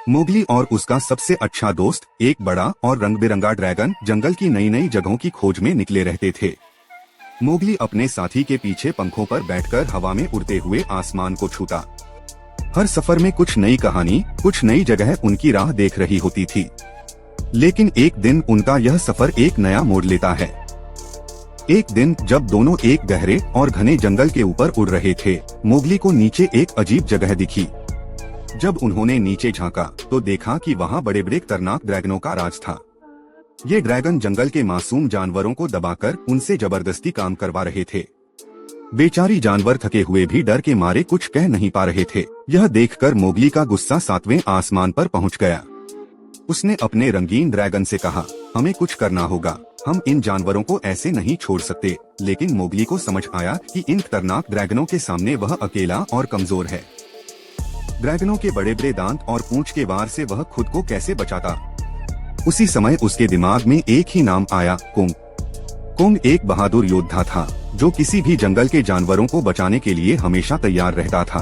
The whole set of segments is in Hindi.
मोगली और उसका सबसे अच्छा दोस्त एक बड़ा और रंग बिरंगा ड्रैगन जंगल की नई नई जगहों की खोज में निकले रहते थे। मोगली अपने साथी के पीछे पंखों पर बैठकर हवा में उड़ते हुए आसमान को छूता। हर सफर में कुछ नई कहानी, कुछ नई जगह उनकी राह देख रही होती थी। लेकिन एक दिन उनका यह सफर एक नया मोड़ लेता है। एक दिन जब दोनों एक गहरे और घने जंगल के ऊपर उड़ रहे थे, मोगली को नीचे एक अजीब जगह दिखी। जब उन्होंने नीचे झांका तो देखा कि वहाँ बड़े बड़े खतरनाक ड्रैगनों का राज था। ये ड्रैगन जंगल के मासूम जानवरों को दबाकर उनसे जबरदस्ती काम करवा रहे थे। बेचारी जानवर थके हुए भी डर के मारे कुछ कह नहीं पा रहे थे। यह देखकर मोगली का गुस्सा 7वें आसमान पर पहुंच गया। उसने अपने रंगीन ड्रैगन से कहा, हमें कुछ करना होगा, हम इन जानवरों को ऐसे नहीं छोड़ सकते। लेकिन मोगली को समझ आया कि इन खतरनाक ड्रैगनों के सामने वह अकेला और कमजोर है। ड्रैगनों के बड़े बड़े दांत और पूंछ के वार से वह खुद को कैसे बचाता। उसी समय उसके दिमाग में एक ही नाम आया, कोंग। कोंग एक बहादुर योद्धा था जो किसी भी जंगल के जानवरों को बचाने के लिए हमेशा तैयार रहता था।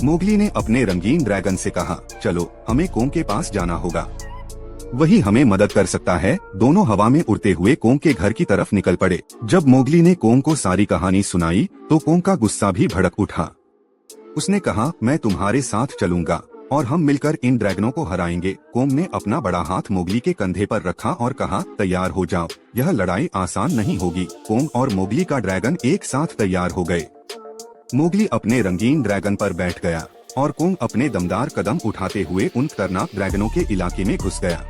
मोगली ने अपने रंगीन ड्रैगन से कहा, चलो हमें कोंग के पास जाना होगा, वही हमें मदद कर सकता है। दोनों हवा में उड़ते हुए कोंग के घर की तरफ निकल पड़े। जब मोगली ने कोंग को सारी कहानी सुनाई तो कोंग का गुस्सा भी भड़क उठा। उसने कहा, मैं तुम्हारे साथ चलूंगा और हम मिलकर इन ड्रैगनों को हराएंगे। कोंग ने अपना बड़ा हाथ मोगली के कंधे पर रखा और कहा, तैयार हो जाओ, यह लड़ाई आसान नहीं होगी। कोंग और मोगली का ड्रैगन एक साथ तैयार हो गए। मोगली अपने रंगीन ड्रैगन पर बैठ गया और कोंग अपने दमदार कदम उठाते हुए उन खतरनाक ड्रैगनों के इलाके में घुस गया।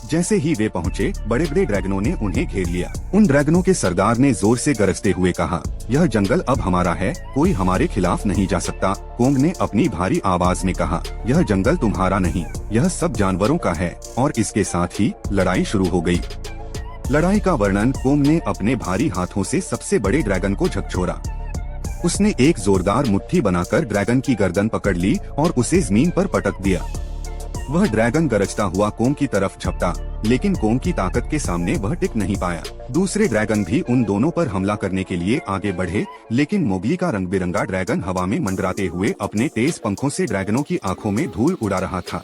जैसे ही वे पहुंचे, बड़े बड़े ड्रैगनों ने उन्हें घेर लिया। उन ड्रैगनों के सरदार ने जोर से गरजते हुए कहा, यह जंगल अब हमारा है, कोई हमारे खिलाफ नहीं जा सकता। कोंग ने अपनी भारी आवाज में कहा, यह जंगल तुम्हारा नहीं, यह सब जानवरों का है। और इसके साथ ही लड़ाई शुरू हो गई। लड़ाई का वर्णन कोंग ने अपने भारी हाथों से सबसे बड़े ड्रैगन को झकझोरा। उसने एक जोरदार मुट्ठी बनाकर ड्रैगन की गर्दन पकड़ ली और उसे जमीन पर पटक दिया। वह ड्रैगन गरजता हुआ कोंग की तरफ झपटा, लेकिन कोंग की ताकत के सामने वह टिक नहीं पाया। दूसरे ड्रैगन भी उन दोनों पर हमला करने के लिए आगे बढ़े, लेकिन मोगली का रंग बिरंगा ड्रैगन हवा में मंडराते हुए अपने तेज पंखों से ड्रैगनों की आंखों में धूल उड़ा रहा था।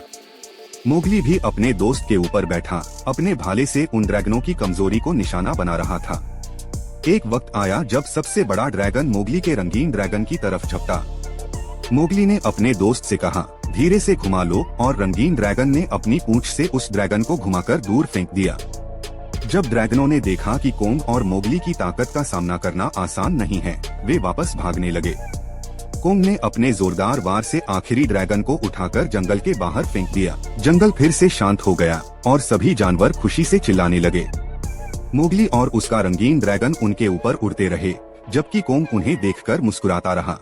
मोगली भी अपने दोस्त के ऊपर बैठा अपने भाले से उन ड्रैगनों की कमजोरी को निशाना बना रहा था। एक वक्त आया जब सबसे बड़ा ड्रैगन मोगली के रंगीन ड्रैगन की तरफ झपटा। मोगली ने अपने दोस्त से कहा, धीरे से घुमा लो, और रंगीन ड्रैगन ने अपनी पूंछ से उस ड्रैगन को घुमाकर दूर फेंक दिया। जब ड्रैगनों ने देखा कि कोंग और मोगली की ताकत का सामना करना आसान नहीं है, वे वापस भागने लगे। कोंग ने अपने जोरदार वार से आखिरी ड्रैगन को उठाकर जंगल के बाहर फेंक दिया। जंगल फिर से शांत हो गया और सभी जानवर खुशी से चिल्लाने लगे। मोगली और उसका रंगीन ड्रैगन उनके ऊपर उड़ते रहे, जबकि कोंग उन्हें देखकर मुस्कुराता रहा।